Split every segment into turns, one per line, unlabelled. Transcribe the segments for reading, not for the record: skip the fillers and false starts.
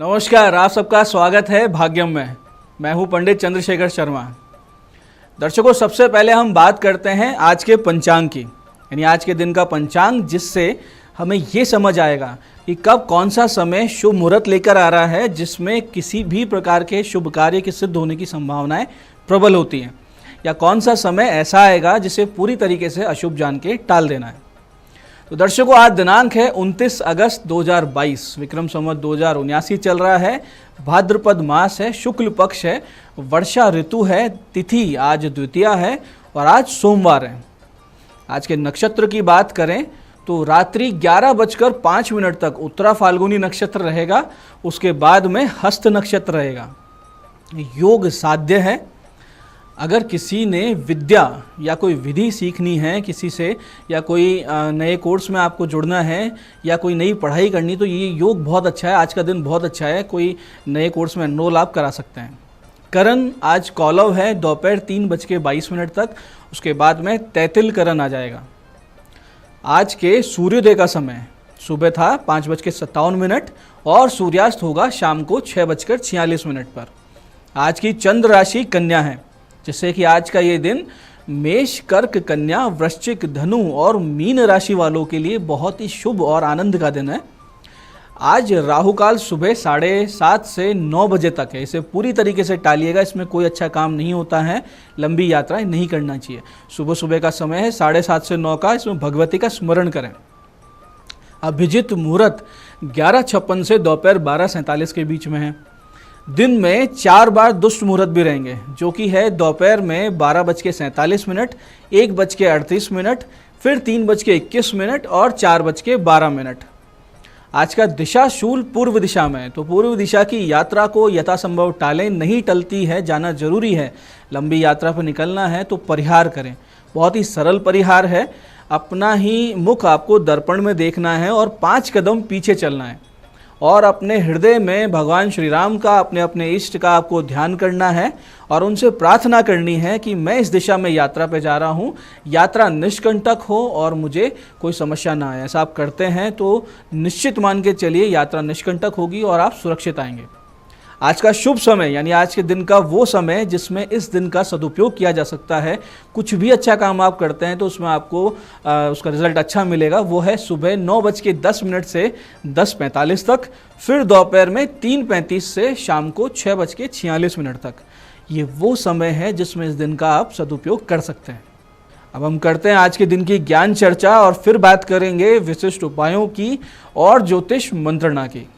नमस्कार, आप सबका स्वागत है भाग्यम में। मैं हूं पंडित चंद्रशेखर शर्मा। दर्शकों, सबसे पहले हम बात करते हैं आज के पंचांग की, यानी आज के दिन का पंचांग, जिससे हमें ये समझ आएगा कि कब कौन सा समय शुभ मुहूर्त लेकर आ रहा है, जिसमें किसी भी प्रकार के शुभ कार्य के सिद्ध होने की संभावनाएं प्रबल होती हैं, या कौन सा समय ऐसा आएगा जिसे पूरी तरीके से अशुभ जान के टाल देना है। तो दर्शकों, आज दिनांक है 29 अगस्त 2022, विक्रम संवत 2079 चल रहा है। भाद्रपद मास है, शुक्ल पक्ष है, वर्षा ऋतु है, तिथि आज द्वितीया है और आज सोमवार है। आज के नक्षत्र की बात करें तो रात्रि 11:05 तक उत्तरा फाल्गुनी नक्षत्र रहेगा, उसके बाद में हस्त नक्षत्र रहेगा। योग साध्य है। अगर किसी ने विद्या या कोई विधि सीखनी है किसी से, या कोई नए कोर्स में आपको जुड़ना है, या कोई नई पढ़ाई करनी, तो ये योग बहुत अच्छा है। आज का दिन बहुत अच्छा है, कोई नए कोर्स में एनरोल आप करा सकते हैं। करण आज कौलव है दोपहर 3:22 तक, उसके बाद में तैतिल करण आ जाएगा। आज के सूर्योदय का समय सुबह था 5:57 और सूर्यास्त होगा शाम को 6:46 पर। आज की चंद्र राशि कन्या है, जिससे कि आज का ये दिन मेष, कर्क, कन्या, वृश्चिक, धनु और मीन राशि वालों के लिए बहुत ही शुभ और आनंद का दिन है। आज राहुकाल सुबह 7:30 से 9 बजे तक है, इसे पूरी तरीके से टालिएगा। इसमें कोई अच्छा काम नहीं होता है, लंबी यात्राएं नहीं करना चाहिए। सुबह सुबह का समय है 7:30 से 9 का, इसमें भगवती का स्मरण करें। अभिजित मुहूर्त 11:56 से दोपहर 12:47 के बीच में है। दिन में 4 बार दुष्ट मुहूर्त भी रहेंगे, जो कि है दोपहर में 12:47, 1:38, फिर 3:21 और 4:12। आज का दिशा शूल पूर्व दिशा में है, तो पूर्व दिशा की यात्रा को यथासंभव टालें, नहीं टलती है, जाना जरूरी है। लंबी यात्रा पर निकलना है तो परिहार करें। बहुत ही सरल परिहार है। अपना ही मुख आपको दर्पण में देखना है और 5 कदम पीछे चलना है, और अपने हृदय में भगवान श्री राम का, अपने अपने इष्ट का आपको ध्यान करना है और उनसे प्रार्थना करनी है कि मैं इस दिशा में यात्रा पे जा रहा हूँ, यात्रा निष्कंटक हो और मुझे कोई समस्या ना आए। ऐसा आप करते हैं तो निश्चित मान के चलिए यात्रा निष्कंटक होगी और आप सुरक्षित आएंगे। आज का शुभ समय, यानी आज के दिन का वो समय जिसमें इस दिन का सदुपयोग किया जा सकता है, कुछ भी अच्छा काम आप करते हैं तो उसमें आपको उसका रिजल्ट अच्छा मिलेगा, वो है सुबह 9:10 से 10:45 तक, फिर दोपहर में 3:35 से शाम को 6:46 तक। ये वो समय है जिसमें इस दिन का आप सदुपयोग कर सकते हैं। अब हम करते हैं आज के दिन की ज्ञान चर्चा और फिर बात करेंगे विशिष्ट उपायों की और ज्योतिष मंत्रणा की।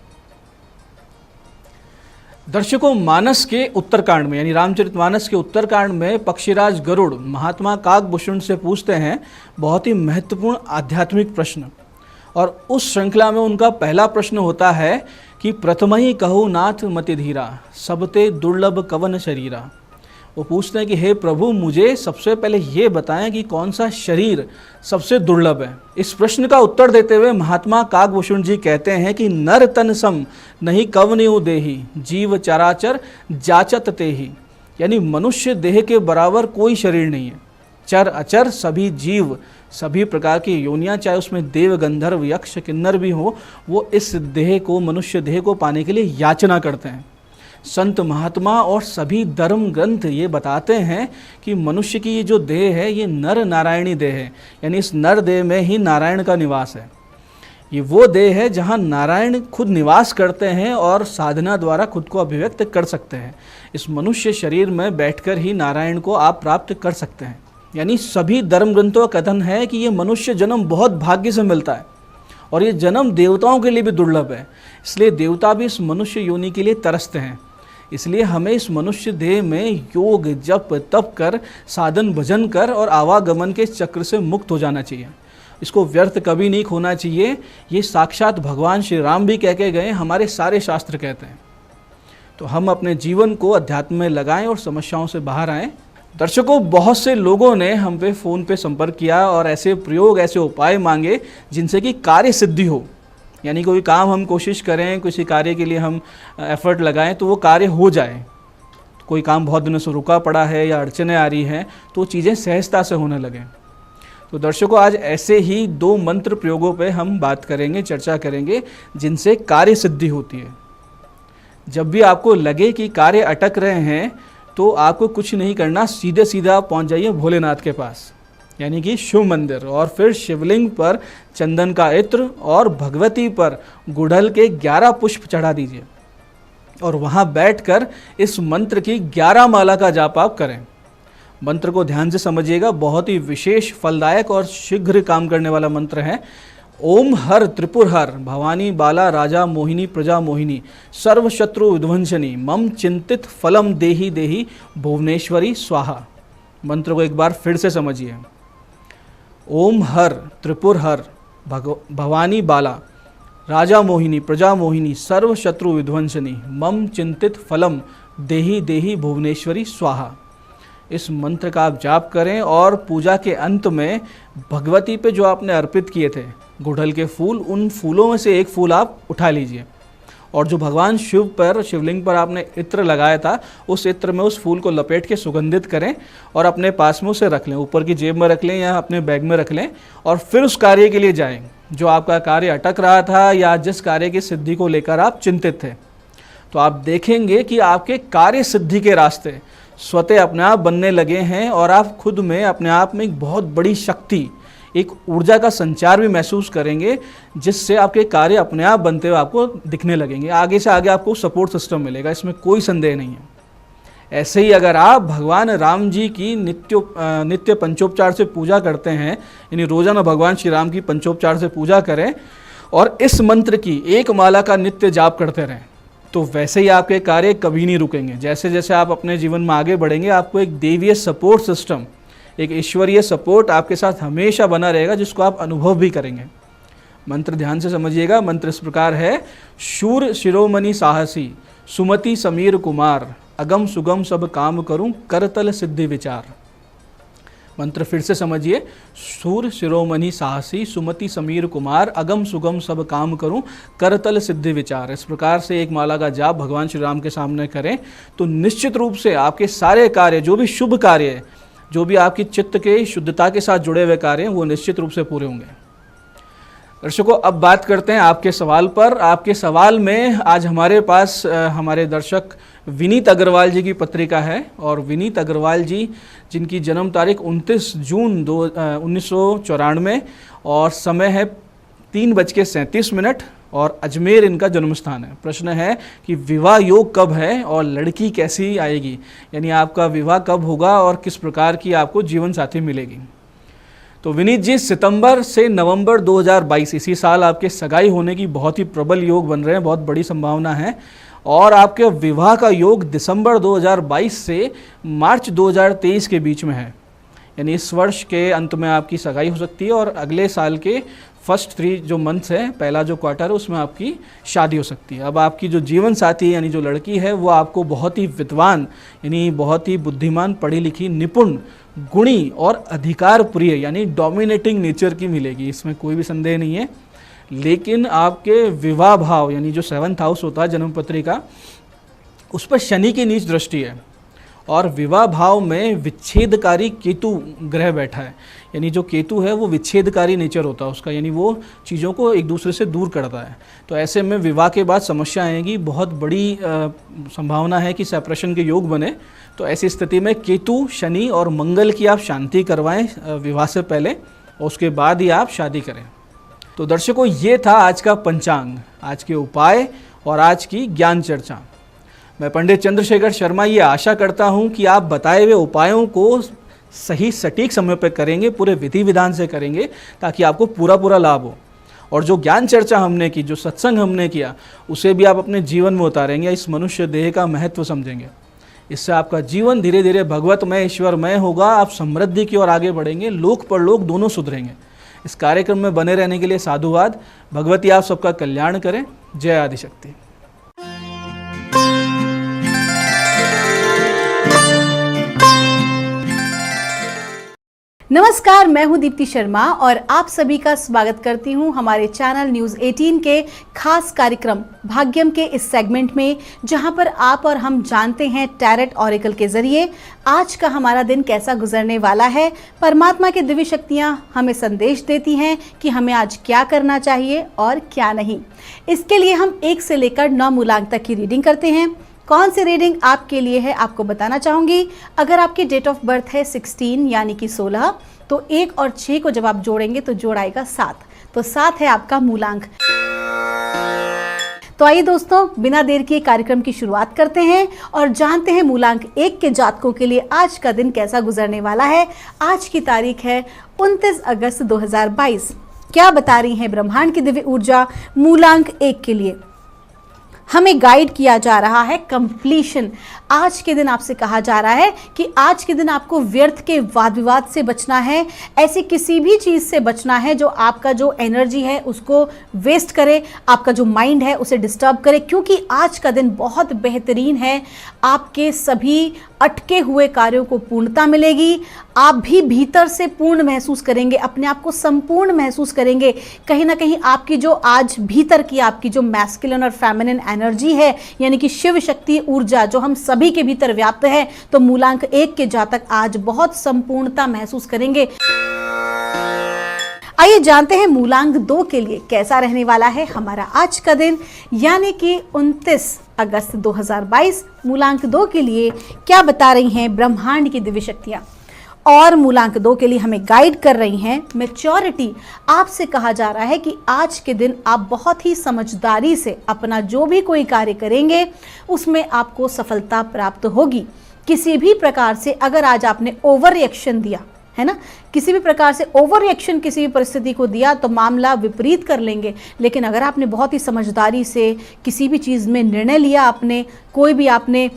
दर्शकों, मानस के उत्तरकांड में, यानी रामचरितमानस के उत्तरकांड में पक्षीराज गरुड़ महात्मा काकभूषण से पूछते हैं बहुत ही महत्वपूर्ण आध्यात्मिक प्रश्न, और उस श्रृंखला में उनका पहला प्रश्न होता है कि प्रथम ही कहु नाथ मति धीरा, सबते दुर्लभ कवन शरीरा। वो पूछते हैं कि हे प्रभु, मुझे सबसे पहले ये बताएं कि कौन सा शरीर सबसे दुर्लभ है। इस प्रश्न का उत्तर देते हुए महात्मा काकभूषण जी कहते हैं कि नर तन सम नहीं कवन्यु देही, जीव चराचर जाचत तेही। यानी मनुष्य देह के बराबर कोई शरीर नहीं है। चर अचर सभी जीव, सभी प्रकार की योनियाँ, चाहे उसमें देव, गंधर्व, यक्ष, किन्नर भी हो, वो इस देह को, मनुष्य देह को पाने के लिए याचना करते हैं। संत महात्मा और सभी धर्म ग्रंथ ये बताते हैं कि मनुष्य की ये जो देह है, ये नर नारायणी देह है, यानी इस नर देह में ही नारायण का निवास है। ये वो देह है जहाँ नारायण खुद निवास करते हैं और साधना द्वारा खुद को अभिव्यक्त कर सकते हैं। इस मनुष्य शरीर में बैठकर ही नारायण को आप प्राप्त कर सकते हैं। यानी सभी धर्म ग्रंथों का कथन है कि ये मनुष्य जन्म बहुत भाग्य से मिलता है, और ये जन्म देवताओं के लिए भी दुर्लभ है। इसलिए देवता भी इस मनुष्य योनि के लिए तरसते हैं। इसलिए हमें इस मनुष्य देह में योग, जप, तप कर, साधन भजन कर और आवागमन के चक्र से मुक्त हो जाना चाहिए। इसको व्यर्थ कभी नहीं खोना चाहिए। ये साक्षात भगवान श्री राम भी कह के गए, हमारे सारे शास्त्र कहते हैं। तो हम अपने जीवन को अध्यात्म में लगाएं और समस्याओं से बाहर आएं। दर्शकों, बहुत से लोगों ने हम पे फ़ोन पे संपर्क किया और ऐसे प्रयोग, ऐसे उपाय मांगे जिनसे कि कार्य सिद्धि हो। यानी कोई काम हम कोशिश करें, किसी कार्य के लिए हम एफर्ट लगाएं तो वो कार्य हो जाए। कोई काम बहुत दिनों से रुका पड़ा है या अड़चनें आ रही हैं तो चीज़ें सहजता से होने लगें। तो दर्शकों, आज ऐसे ही 2 मंत्र प्रयोगों पे हम बात करेंगे, चर्चा करेंगे, जिनसे कार्य सिद्धि होती है। जब भी आपको लगे कि कार्य अटक रहे हैं तो आपको कुछ नहीं करना, सीधे सीधे आप पहुंच जाइए भोलेनाथ के पास, यानी कि शिव मंदिर, और फिर शिवलिंग पर चंदन का इत्र और भगवती पर गुड़हल के 11 पुष्प चढ़ा दीजिए और वहाँ बैठकर इस मंत्र की 11 माला का जाप आप करें। मंत्र को ध्यान से समझिएगा, बहुत ही विशेष, फलदायक और शीघ्र काम करने वाला मंत्र है। ओम हर त्रिपुर हर भवानी बाला राजा मोहिनी प्रजा मोहिनी सर्व शत्रु विध्वंसनी मम चिंतित फलम देही देही भुवनेश्वरी स्वाहा। मंत्र को एक बार फिर से समझिए। ओम हर त्रिपुर हर भवानी बाला राजा मोहिनी प्रजा मोहिनी सर्व शत्रु विध्वंसनी मम चिंतित फलम देही देही भुवनेश्वरी स्वाहा। इस मंत्र का आप जाप करें और पूजा के अंत में भगवती पे जो आपने अर्पित किए थे गुड़हल के फूल, उन फूलों में से एक फूल आप उठा लीजिए और जो भगवान शिव पर, शिवलिंग पर आपने इत्र लगाया था, उस इत्र में उस फूल को लपेट के सुगंधित करें और अपने पास में उसे रख लें, ऊपर की जेब में रख लें या अपने बैग में रख लें और फिर उस कार्य के लिए जाएं जो आपका कार्य अटक रहा था या जिस कार्य की सिद्धि को लेकर आप चिंतित थे। तो आप देखेंगे कि आपके कार्य सिद्धि के रास्ते स्वतः अपने आप बनने लगे हैं और आप खुद में, अपने आप में एक बहुत बड़ी शक्ति, एक ऊर्जा का संचार भी महसूस करेंगे, जिससे आपके कार्य अपने आप बनते हुए आपको दिखने लगेंगे। आगे से आगे आपको सपोर्ट सिस्टम मिलेगा, इसमें कोई संदेह नहीं है। ऐसे ही अगर आप भगवान राम जी की नित्य पंचोपचार से पूजा करते हैं, यानी रोजाना भगवान श्री राम की पंचोपचार से पूजा करें और इस मंत्र की एक माला का नित्य जाप करते रहें, तो वैसे ही आपके कार्य कभी नहीं रुकेंगे। जैसे जैसे आप अपने जीवन में आगे बढ़ेंगे, आपको एक देवीय सपोर्ट सिस्टम, एक ईश्वरीय सपोर्ट आपके साथ हमेशा बना रहेगा, जिसको आप अनुभव भी करेंगे। मंत्र ध्यान से समझिएगा। मंत्र इस प्रकार है। शूर शिरोमणि साहसी सुमति समीर कुमार अगम सुगम सब काम करूं करतल सिद्धि विचार। मंत्र फिर से समझिए। शूर शिरोमणि साहसी सुमति समीर कुमार अगम सुगम सब काम करूं करतल सिद्धि विचार। इस प्रकार से एक माला का जाप भगवान श्री राम के सामने करें तो निश्चित रूप से आपके सारे कार्य, जो भी शुभ कार्य है, जो भी आपकी चित्त के शुद्धता के साथ जुड़े हुए कार्य हैं, वो निश्चित रूप से पूरे होंगे। दर्शकों, अब बात करते हैं आपके सवाल पर। आपके सवाल में आज हमारे पास हमारे दर्शक विनीत अग्रवाल जी की पत्रिका है और विनीत अग्रवाल जी, जिनकी जन्म तारीख 29 जून 1994 और समय है 3:37 और अजमेर इनका जन्म स्थान है। प्रश्न है कि विवाह योग कब है और लड़की कैसी आएगी, यानी आपका विवाह कब होगा और किस प्रकार की आपको जीवन साथी मिलेगी। तो विनीत जी, सितंबर से नवंबर 2022 इसी साल आपके सगाई होने की बहुत ही प्रबल योग बन रहे हैं, बहुत बड़ी संभावना है। और आपके विवाह का योग दिसंबर 2022 से मार्च 2023 के बीच में है, यानी इस वर्ष के अंत में आपकी सगाई हो सकती है और अगले साल के फर्स्ट 3 जो मंथ्स है, पहला जो क्वार्टर है, उसमें आपकी शादी हो सकती है। अब आपकी जो जीवन साथी यानी जो लड़की है, वो आपको बहुत ही विद्वान, यानी बहुत ही बुद्धिमान, पढ़ी लिखी, निपुण, गुणी और अधिकार प्रिय, यानी डोमिनेटिंग नेचर की मिलेगी, इसमें कोई भी संदेह नहीं है। लेकिन आपके विवाह भाव, यानी जो 7th हाउस होता है जन्म पत्रिका, उस पर शनि की नीच दृष्टि है और विवाह भाव में विच्छेदकारी केतु ग्रह बैठा है, यानी जो केतु है वो विच्छेदकारी नेचर होता है उसका, यानी वो चीज़ों को एक दूसरे से दूर करता है। तो ऐसे में विवाह के बाद समस्या आएगी, बहुत बड़ी संभावना है कि सेपरेशन के योग बने। तो ऐसी स्थिति में केतु, शनि और मंगल की आप शांति करवाएं विवाह से पहले और उसके बाद ही आप शादी करें। तो दर्शकों, ये था आज का पंचांग, आज के उपाय और आज की ज्ञान चर्चा। मैं पंडित चंद्रशेखर शर्मा ये आशा करता हूँ कि आप बताए हुए उपायों को सही सटीक समय पर करेंगे, पूरे विधि विधान से करेंगे, ताकि आपको पूरा लाभ हो। और जो ज्ञान चर्चा हमने की, जो सत्संग हमने किया, उसे भी आप अपने जीवन में उतारेंगे, इस मनुष्य देह का महत्व समझेंगे। इससे आपका जीवन धीरे धीरे भगवतमय, ईश्वरमय होगा। आप समृद्धि की ओर आगे बढ़ेंगे, लोक परलोक दोनों सुधरेंगे। इस कार्यक्रम में बने रहने के लिए साधुवाद। भगवती आप सबका कल्याण करें। जय आदिशक्ति।
नमस्कार, मैं हूं दीप्ति शर्मा और आप सभी का स्वागत करती हूं हमारे चैनल न्यूज़ 18 के खास कार्यक्रम भाग्यम के इस सेगमेंट में, जहां पर आप और हम जानते हैं टैरेट ऑरेकल के जरिए आज का हमारा दिन कैसा गुजरने वाला है। परमात्मा की दिव्य शक्तियां हमें संदेश देती हैं कि हमें आज क्या करना चाहिए और क्या नहीं। इसके लिए हम 1 से लेकर 9 मूलांक तक की रीडिंग करते हैं। कौन सी रीडिंग आपके लिए है आपको बताना चाहूँगी। अगर आपकी डेट ऑफ बर्थ है 16 यानी कि 16, तो 1 और 6 को जब आप जोड़ेंगे तो जोड़ आएगा 7, तो 7 है आपका मूलांक। तो आइए दोस्तों, बिना देर किए कार्यक्रम की शुरुआत करते हैं और जानते हैं मूलांक 1 के जातकों के लिए आज का दिन कैसा गुजरने वाला है। आज की तारीख है 29 अगस्त 2022। क्या बता रही है ब्रह्मांड की दिव्य ऊर्जा मूलांक 1 के लिए। हमें गाइड किया जा रहा है कंप्लीशन। आज के दिन आपसे कहा जा रहा है कि आज के दिन आपको व्यर्थ के वाद विवाद से बचना है। ऐसी किसी भी चीज़ से बचना है जो आपका जो एनर्जी है उसको वेस्ट करे, आपका जो माइंड है उसे डिस्टर्ब करे, क्योंकि आज का दिन बहुत बेहतरीन है। आपके सभी अटके हुए कार्यों को पूर्णता मिलेगी। आप भी भीतर से पूर्ण महसूस करेंगे, अपने आप को संपूर्ण महसूस करेंगे। कहीं ना कहीं आपकी जो आज भीतर की आपकी जो मैस्कुलिन और फेमिनिन एनर्जी है, यानी कि शिव शक्ति ऊर्जा जो हम सभी के भीतर व्याप्त है, तो मूलांक 1 के जातक आज बहुत संपूर्णता महसूस करेंगे। आइए जानते हैं मूलांक 2 के लिए कैसा रहने वाला है हमारा आज का दिन, यानी कि 29 अगस्त 2022। मूलांक 2 के लिए क्या बता रही हैं ब्रह्मांड की दिव्य शक्तियाँ। और मूलांक 2 के लिए हमें गाइड कर रही हैं मैच्योरिटी। आपसे कहा जा रहा है कि आज के दिन आप बहुत ही समझदारी से अपना जो भी कोई कार्य करेंगे उसमें आपको सफलता प्राप्त होगी। किसी भी प्रकार से अगर आज आपने ओवर रिएक्शन दिया है ना, किसी भी प्रकार से ओवर रिएक्शन किसी भी परिस्थिति को दिया तो मामला विपरीत कर लेंगे। लेकिन अगर आपने बहुत ही समझदारी से किसी भी चीज़ में निर्णय लिया, आपने कोई भी आपने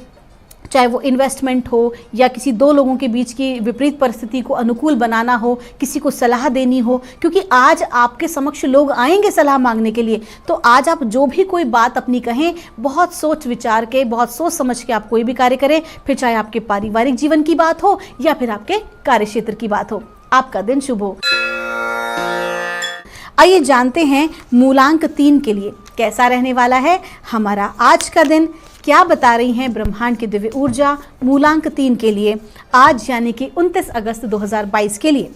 चाहे वो इन्वेस्टमेंट हो या किसी 2 लोगों के बीच की विपरीत परिस्थिति को अनुकूल बनाना हो, किसी को सलाह देनी हो, क्योंकि आज आपके समक्ष लोग आएंगे सलाह मांगने के लिए, तो आज आप जो भी कोई बात अपनी कहें बहुत सोच विचार के, बहुत सोच समझ के आप कोई भी कार्य करें, फिर चाहे आपके पारिवारिक जीवन की बात हो या फिर आपके कार्यक्षेत्र की बात हो। आपका दिन शुभ हो। आइए जानते हैं मूलांक 3 के लिए कैसा रहने वाला है हमारा आज का दिन। क्या बता रही हैं ब्रह्मांड की दिव्य ऊर्जा मूलांक 3 के लिए आज, यानी कि 29 अगस्त 2022 के लिए।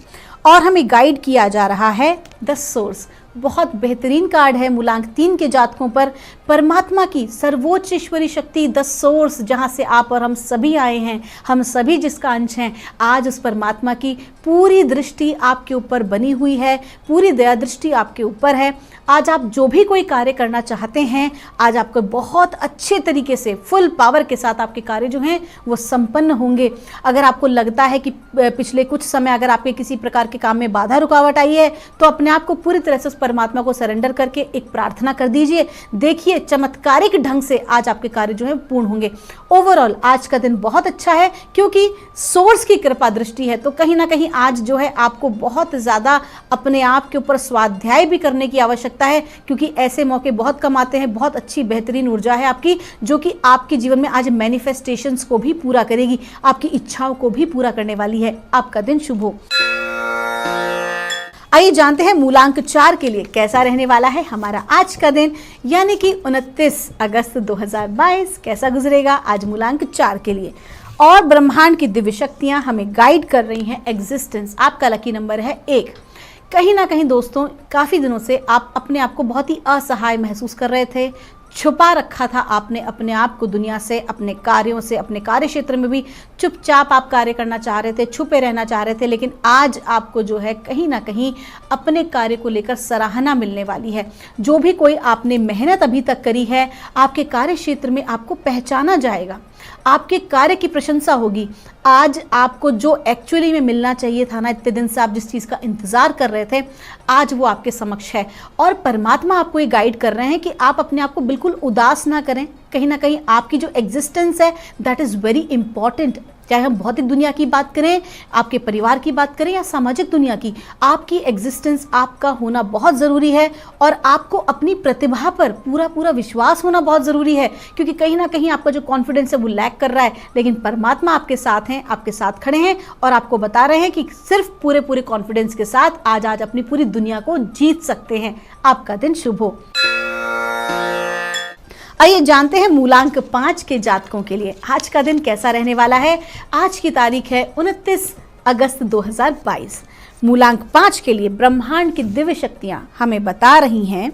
और हमें गाइड किया जा रहा है द सोर्स। बहुत बेहतरीन कार्ड है मूलांक 3 के जातकों पर। परमात्मा की सर्वोच्च ईश्वरी शक्ति द सोर्स, जहाँ से आप और हम सभी आए हैं, हम सभी जिसका अंश हैं, आज उस परमात्मा की पूरी दृष्टि आपके ऊपर बनी हुई है, पूरी दया दृष्टि आपके ऊपर है। आज आप जो भी कोई कार्य करना चाहते हैं, आज आपको बहुत अच्छे तरीके से फुल पावर के साथ आपके कार्य जो हैं वो संपन्न होंगे। अगर आपको लगता है कि पिछले कुछ समय अगर आपके किसी प्रकार के काम में बाधा रुकावट आई है, तो अपने आप को पूरी तरह से उस परमात्मा को सरेंडर करके एक प्रार्थना कर दीजिए। देखिए चमत्कारिक ढंग से आज आपके कार्य जो है पूर्ण होंगे। ओवरऑल आज का दिन बहुत अच्छा है, क्योंकि सोर्स की कृपा दृष्टि है। तो कहीं ना कहीं आज जो है आपको बहुत ज़्यादा अपने आप के ऊपर स्वाध्याय भी करने की आवश्यकता है, क्योंकि ऐसे मौके बहुत कम आते हैं। बहुत अच्छी बेहतरीन ऊर्जा है आपकी, जो कि आपके जीवन में आज मैनिफेस्टेशंस को भी पूरा करेगी, आपकी इच्छाओं को भी पूरा करने वाली है। आपका दिन शुभ हो। आइए जानते हैं मूलांक 4 के लिए कैसा रहने वाला है हमारा आज का दिन, यानी कि 29 अगस्त 2022 कैसा गुजरेगा आज मूलांक 4 के लिए। और ब्रह्मांड की दिव्य शक्तियां हमें गाइड कर रही हैं एग्जिस्टेंस। आपका लकी नंबर है 1। कहीं ना कहीं दोस्तों काफ़ी दिनों से आप अपने आप को बहुत ही असहाय महसूस कर रहे थे। छुपा रखा था आपने अपने आप को दुनिया से, अपने कार्यों से, अपने कार्य क्षेत्र में भी चुपचाप आप कार्य करना चाह रहे थे, छुपे रहना चाह रहे थे। लेकिन आज आपको जो है कहीं ना कहीं अपने कार्य को लेकर सराहना मिलने वाली है। जो भी कोई आपने मेहनत अभी तक करी है, आपके कार्य क्षेत्र में आपको पहचाना जाएगा, आपके कार्य की प्रशंसा होगी। आज आपको जो एक्चुअली में मिलना चाहिए था ना, इतने दिन से आप जिस चीज़ का इंतज़ार कर रहे थे, आज वो आपके समक्ष है। और परमात्मा आपको ये गाइड कर रहे हैं कि आप अपने आप को बिल्कुल उदास ना करें। कहीं ना कहीं आपकी जो एग्जिस्टेंस है दैट इज़ वेरी इंपॉर्टेंट। चाहे हम भौतिक दुनिया की बात करें, आपके परिवार की बात करें या सामाजिक दुनिया की, आपकी एग्जिस्टेंस, आपका होना बहुत ज़रूरी है। और आपको अपनी प्रतिभा पर पूरा पूरा विश्वास होना बहुत ज़रूरी है, क्योंकि कहीं ना कहीं आपका जो कॉन्फिडेंस है वो लैक कर रहा है, लेकिन परमात्मा आपके साथ हैं, आपके साथ खड़े हैं और आपको बता रहे हैं कि सिर्फ पूरे पूरे कॉन्फिडेंस के साथ आज अपनी पूरी दुनिया को जीत सकते हैं। आपका दिन शुभ हो। आइए जानते हैं मूलांक 5 के जातकों के लिए आज का दिन कैसा रहने वाला है। आज की तारीख है 29 अगस्त 2022। मूलांक 5 के लिए ब्रह्मांड की दिव्य शक्तियां हमें बता रही हैं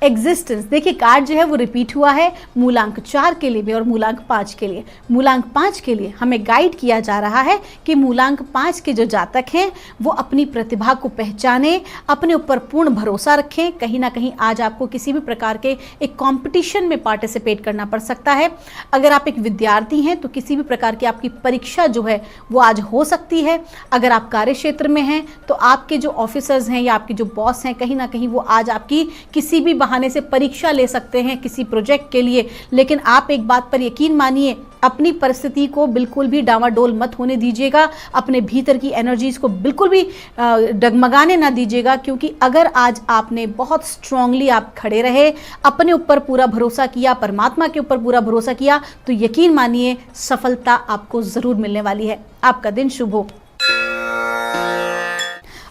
एग्जिस्टेंस। देखिए कार्ड जो है वो रिपीट हुआ है मूलांक 4 के लिए भी और मूलांक 5 के लिए। मूलांक 5 के लिए हमें गाइड किया जा रहा है कि मूलांक 5 के जो जातक हैं वो अपनी प्रतिभा को पहचानें, अपने ऊपर पूर्ण भरोसा रखें। कहीं ना कहीं आज आपको किसी भी प्रकार के एक कंपटीशन में पार्टिसिपेट करना पड़ सकता है। अगर आप एक विद्यार्थी हैं तो किसी भी प्रकार की आपकी परीक्षा जो है वो आज हो सकती है। अगर आप कार्य क्षेत्र में हैं तो आपके जो ऑफिसर्स हैं या आपके जो बॉस हैं कहीं ना कहीं वो आज आपकी किसी भी बहाने से परीक्षा ले सकते हैं किसी प्रोजेक्ट के लिए। लेकिन आप एक बात पर यकीन मानिए, अपनी परिस्थिति को बिल्कुल भी डावाडोल मत होने दीजिएगा, अपने भीतर की एनर्जीज को बिल्कुल भी डगमगाने ना दीजिएगा, क्योंकि अगर आज आपने बहुत स्ट्रांगली आप खड़े रहे, अपने ऊपर पूरा भरोसा किया, परमात्मा के ऊपर पूरा भरोसा किया, तो यकीन मानिए सफलता आपको जरूर मिलने वाली है। आपका दिन शुभ हो।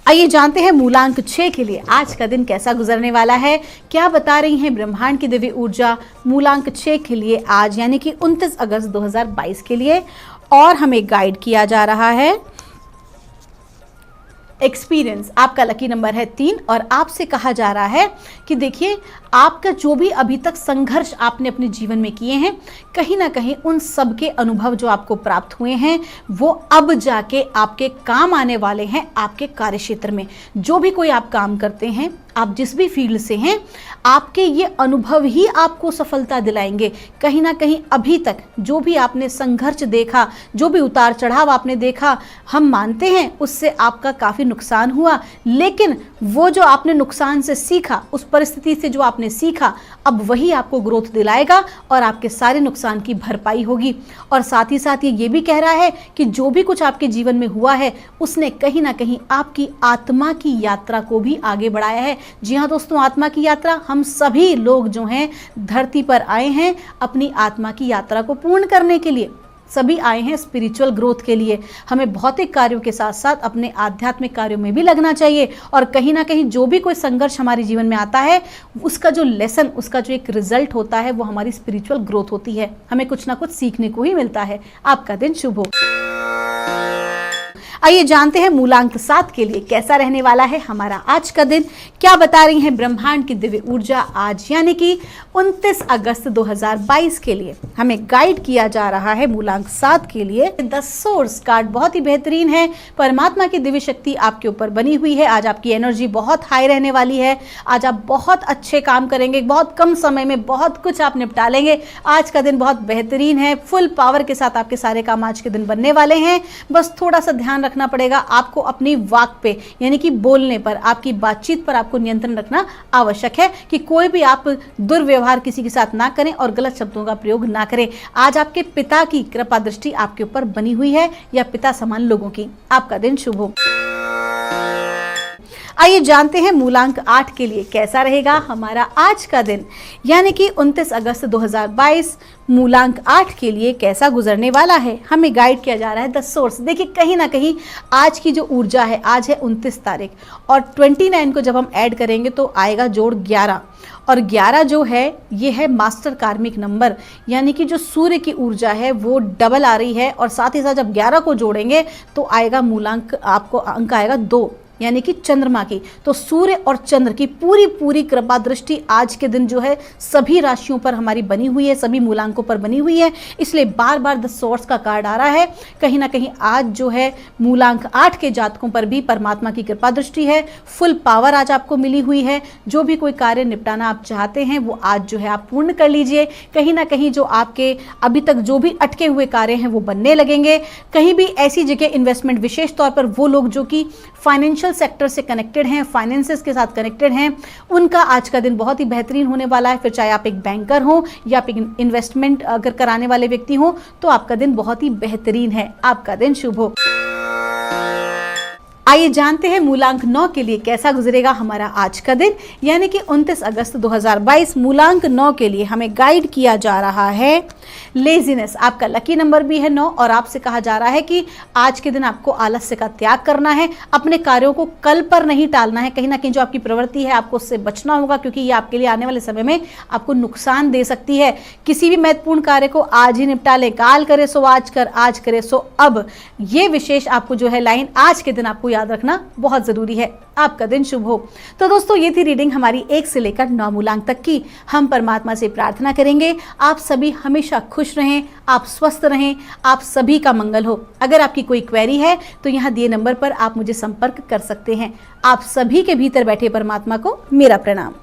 आइए जानते हैं मूलांक 6 के लिए आज का दिन कैसा गुजरने वाला है, क्या बता रही हैं ब्रह्मांड की दिव्य ऊर्जा मूलांक 6 के लिए आज यानी कि 29 अगस्त 2022 के लिए। और हमें गाइड किया जा रहा है एक्सपीरियंस। आपका लकी नंबर है 3 और आपसे कहा जा रहा है कि देखिए आपका जो भी अभी तक संघर्ष आपने अपने जीवन में किए हैं, कहीं ना कहीं उन सब के अनुभव जो आपको प्राप्त हुए हैं वो अब जाके आपके काम आने वाले हैं। आपके कार्य क्षेत्र में जो भी कोई आप काम करते हैं, आप जिस भी फील्ड से हैं, आपके ये अनुभव ही आपको सफलता दिलाएंगे। कहीं ना कहीं अभी तक जो भी आपने संघर्ष देखा, जो भी उतार चढ़ाव आपने देखा, हम मानते हैं उससे आपका काफ़ी नुकसान हुआ, लेकिन वो जो आपने नुकसान से सीखा, उस परिस्थिति से जो आपने सीखा, अब वही आपको ग्रोथ दिलाएगा और आपके सारे नुकसान की भरपाई होगी। और साथ ही साथ ये भी कह रहा है कि जो भी कुछ आपके जीवन में हुआ है उसने कहीं ना कहीं आपकी आत्मा की यात्रा को भी आगे बढ़ाया है। जी हाँ दोस्तों, आत्मा की यात्रा, हम सभी लोग जो हैं धरती पर आए हैं अपनी आत्मा की यात्रा को पूर्ण करने के लिए। सभी आए हैं स्पिरिचुअल ग्रोथ के लिए। हमें भौतिक कार्यों के साथ साथ अपने आध्यात्मिक कार्यों में भी लगना चाहिए। और कहीं ना कहीं जो भी कोई संघर्ष हमारे जीवन में आता है, उसका जो लेसन, उसका जो एक रिजल्ट होता है वो हमारी स्पिरिचुअल ग्रोथ होती है। हमें कुछ ना कुछ सीखने को ही मिलता है। आपका दिन शुभ हो। आइए जानते हैं मूलांक 7 के लिए कैसा रहने वाला है हमारा आज का दिन, क्या बता रही हैं ब्रह्मांड की दिव्य ऊर्जा आज यानी कि 29 अगस्त 2022 के लिए। हमें गाइड किया जा रहा है मूलांक 7 के लिए। द सोर्स कार्ड बहुत ही बेहतरीन है। परमात्मा की दिव्य शक्ति आपके ऊपर बनी हुई है। आज आपकी एनर्जी बहुत हाई रहने वाली है। आज आप बहुत अच्छे काम करेंगे, बहुत कम समय में बहुत कुछ आप निपटा लेंगे। आज का दिन बहुत बेहतरीन है। फुल पावर के साथ आपके सारे काम आज के दिन बनने वाले हैं। बस थोड़ा सा ध्यान रखना पड़ेगा आपको अपनी वाक पे, यानी कि बोलने पर, आपकी बातचीत पर आपको नियंत्रण रखना आवश्यक है कि कोई भी आप दुर्व्यवहार किसी के साथ ना करें और गलत शब्दों का प्रयोग ना करें। आज आपके पिता की कृपा दृष्टि आपके ऊपर बनी हुई है या पिता समान लोगों की। आपका दिन शुभ हो। आइए जानते हैं मूलांक 8 के लिए कैसा रहेगा हमारा आज का दिन, यानी कि 29 अगस्त 2022 मूलांक 8 के लिए कैसा गुजरने वाला है। हमें गाइड किया जा रहा है द सोर्स। देखिए कहीं ना कहीं आज की जो ऊर्जा है, आज है 29 तारीख और 29 को जब हम ऐड करेंगे तो आएगा जोड़ 11 और 11 जो है ये है मास्टर कार्मिक नंबर, यानी कि जो सूर्य की ऊर्जा है वो डबल आ रही है। और साथ ही साथ जब 11 को जोड़ेंगे तो आएगा मूलांक, आपको अंक आएगा 2, यानी कि चंद्रमा की। तो सूर्य और चंद्र की पूरी पूरी कृपा दृष्टि आज के दिन जो है सभी राशियों पर हमारी बनी हुई है, सभी मूलांकों पर बनी हुई है। इसलिए बार बार द सोर्स का कार्ड आ रहा है। कहीं ना कहीं आज जो है मूलांक 8 के जातकों पर भी परमात्मा की कृपा दृष्टि है। फुल पावर आज आपको मिली हुई है। जो भी कोई कार्य निपटाना आप चाहते हैं वो आज जो है आप पूर्ण कर लीजिए। कहीं ना कहीं जो आपके अभी तक जो भी अटके हुए कार्य हैं वो बनने लगेंगे। कहीं भी ऐसी जगह इन्वेस्टमेंट, विशेष तौर पर वो लोग जो कि फाइनेंशियल फाइनेंशियल सेक्टर से कनेक्टेड हैं, फाइनेंसेस के साथ कनेक्टेड हैं, उनका आज का दिन बहुत ही बेहतरीन होने वाला है। फिर चाहे आप एक बैंकर हो या आप एक इन्वेस्टमेंट अगर कराने वाले व्यक्ति हो तो आपका दिन बहुत ही बेहतरीन है, आपका दिन शुभ हो। आइए जानते हैं मूलांक 9 के लिए कैसा गुजरेगा हमारा आज का दिन, यानी कि 29 अगस्त 2022। मूलांक 9 के लिए हमें गाइड किया जा रहा है लेजीनेस। आपका लकी नंबर भी है 9 और आपसे कहा जा रहा है कि आज के दिन आपको आलस्य का त्याग करना है, अपने कार्यों को कल पर नहीं टालना है। कहीं ना कहीं जो आपकी प्रवृत्ति है आपको उससे बचना होगा, क्योंकि ये आपके लिए आने वाले समय में आपको नुकसान दे सकती है। किसी भी महत्वपूर्ण कार्य को आज ही निपटा ले, काल करे सो आज कर, आज करे सो अब। ये विशेष आपको जो है लाइन आज के दिन आपको याद रखना बहुत जरूरी है। आपका दिन शुभ हो। तो दोस्तों ये थी रीडिंग हमारी 1 से लेकर 9 मूलांक तक की। हम परमात्मा से प्रार्थना करेंगे आप सभी हमेशा खुश रहें, आप स्वस्थ रहें, आप सभी का मंगल हो। अगर आपकी कोई क्वेरी है तो यहाँ दिए नंबर पर आप मुझे संपर्क कर सकते हैं। आप सभी के भीतर बैठे परमात्मा को मेरा प्रणाम।